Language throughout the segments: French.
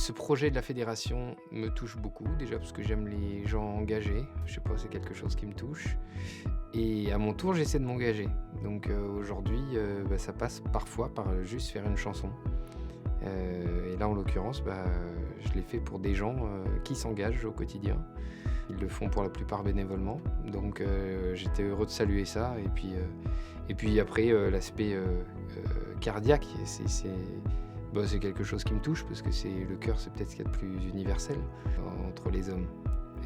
Ce projet de la fédération me touche beaucoup, déjà parce que j'aime les gens engagés. Je sais pas, c'est quelque chose qui me touche. Et à mon tour, j'essaie de m'engager. Donc aujourd'hui, ça passe parfois par juste faire une chanson. Et là, en l'occurrence, je l'ai fait pour des gens qui s'engagent au quotidien. Ils le font pour la plupart bénévolement. Donc j'étais heureux de saluer ça. Et puis après, l'aspect cardiaque, c'est quelque chose qui me touche parce que le cœur, c'est peut-être ce qu'il y a de plus universel entre les hommes.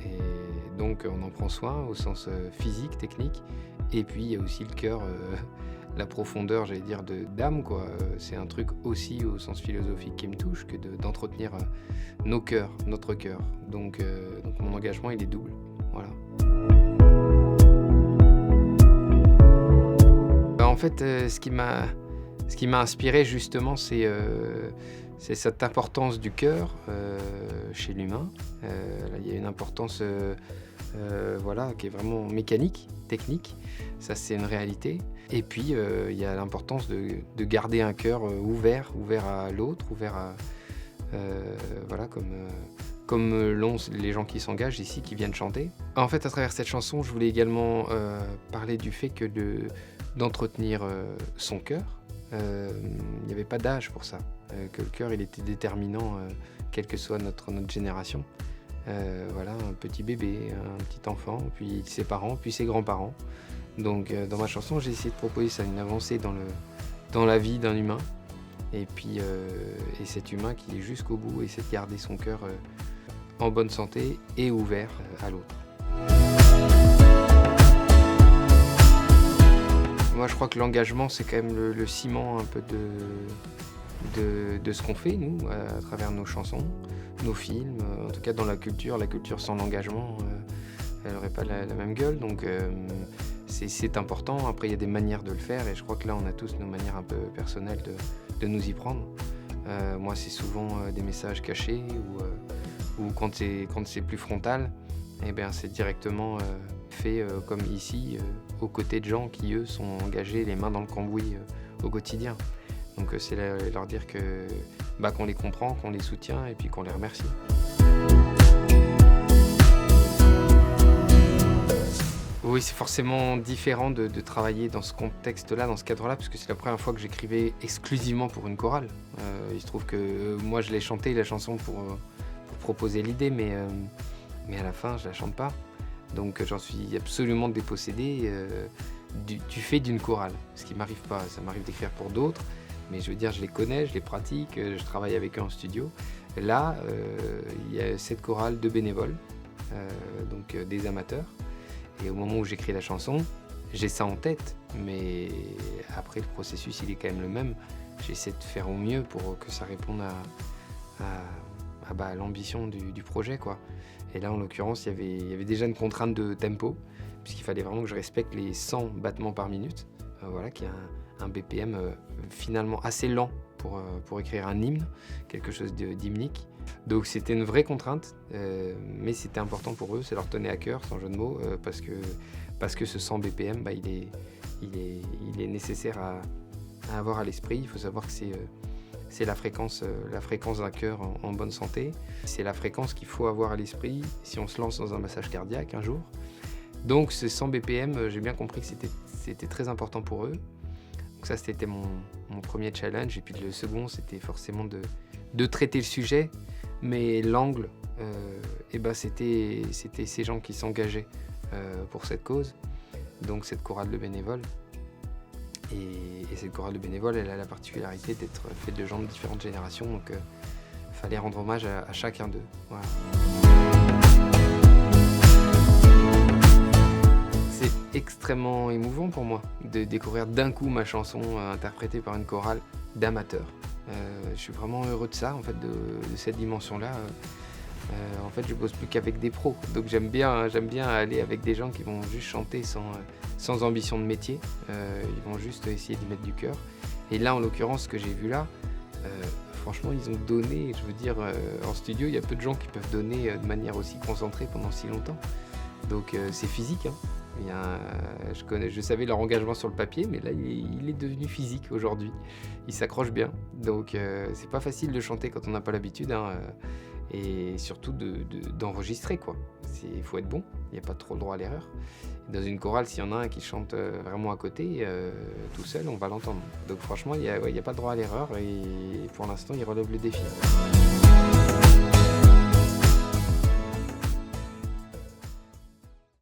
Et donc on en prend soin au sens physique, technique. Et puis il y a aussi le cœur, la profondeur, j'allais dire, d'âme, quoi. C'est un truc aussi au sens philosophique qui me touche que d'entretenir nos cœurs, notre cœur. Donc mon engagement, il est double. Voilà. En fait, ce qui m'a inspiré justement, c'est cette importance du cœur chez l'humain. Là, il y a une importance qui est vraiment mécanique, technique. Ça, c'est une réalité. Et puis, il y a l'importance de garder un cœur ouvert à l'autre, ouvert à... comme l'ont les gens qui s'engagent ici, qui viennent chanter. En fait, à travers cette chanson, je voulais également parler du fait que d'entretenir son cœur. Il n'y avait pas d'âge pour ça, que le cœur il était déterminant, quelle que soit notre génération. Un petit bébé, un petit enfant, puis ses parents, puis ses grands-parents. Donc dans ma chanson, j'ai essayé de proposer ça, une avancée dans la vie d'un humain. Et puis cet humain qui est jusqu'au bout, essaie de garder son cœur en bonne santé et ouvert à l'autre. Moi, je crois que l'engagement, c'est quand même le ciment un peu de ce qu'on fait, nous, à travers nos chansons, nos films. En tout cas, dans la culture sans l'engagement, elle n'aurait pas la même gueule. Donc, c'est important. Après, il y a des manières de le faire. Et je crois que là, on a tous nos manières un peu personnelles de nous y prendre. Moi, c'est souvent des messages cachés ou quand c'est plus frontal, c'est directement... fait comme ici, aux côtés de gens qui, eux, sont engagés les mains dans le cambouis au quotidien. Donc c'est leur dire qu'on les comprend, qu'on les soutient et puis qu'on les remercie. Oui, c'est forcément différent de travailler dans ce contexte-là, dans ce cadre-là, parce que c'est la première fois que j'écrivais exclusivement pour une chorale. Il se trouve que moi, je l'ai chanté, la chanson, pour proposer l'idée, mais à la fin, je la chante pas. Donc j'en suis absolument dépossédé du fait d'une chorale, ce qui m'arrive pas. Ça m'arrive d'écrire pour d'autres, mais je veux dire, je les connais, je les pratique, je travaille avec eux en studio. Là, il y a cette chorale de bénévoles, des amateurs. Et au moment où j'écris la chanson, j'ai ça en tête, mais après le processus, il est quand même le même. J'essaie de faire au mieux pour que ça réponde à l'ambition du projet, quoi. Et là, en l'occurrence, il y avait déjà une contrainte de tempo, puisqu'il fallait vraiment que je respecte les 100 battements par minute, qui est un BPM finalement assez lent pour écrire un hymne, quelque chose d'hymnique. Donc c'était une vraie contrainte, mais c'était important pour eux, ça leur tenait à cœur, sans jeu de mots, parce que ce 100 BPM, il est nécessaire à avoir à l'esprit. Il faut savoir que c'est la fréquence d'un cœur en bonne santé. C'est la fréquence qu'il faut avoir à l'esprit si on se lance dans un massage cardiaque un jour. Donc ce 100 BPM, j'ai bien compris que c'était très important pour eux. Donc ça, c'était mon premier challenge. Et puis le second, c'était forcément de traiter le sujet. Mais l'angle, c'était ces gens qui s'engageaient pour cette cause. Donc cette chorale de bénévoles. Et cette chorale de bénévoles, elle a la particularité d'être faite de gens de différentes générations, donc fallait rendre hommage à chacun d'eux. Voilà. C'est extrêmement émouvant pour moi de découvrir d'un coup ma chanson interprétée par une chorale d'amateurs. Je suis vraiment heureux de ça, en fait, de cette dimension-là. En fait, je bosse plus qu'avec des pros, donc j'aime bien aller avec des gens qui vont juste chanter sans ambition de métier. Ils vont juste essayer d'y mettre du cœur. Et là, en l'occurrence, ce que j'ai vu là, franchement, ils ont donné. Je veux dire, en studio, il y a peu de gens qui peuvent donner de manière aussi concentrée pendant si longtemps. Donc c'est physique, hein, Je savais leur engagement sur le papier, mais là, il est devenu physique aujourd'hui. Ils s'accrochent bien. Donc, c'est pas facile de chanter quand on n'a pas l'habitude, hein, et surtout d'enregistrer, quoi. Il faut être bon, il n'y a pas trop le droit à l'erreur. Dans une chorale, s'il y en a un qui chante vraiment à côté, tout seul, on va l'entendre. Donc franchement, il n'y a pas de droit à l'erreur et pour l'instant, il relève le défi.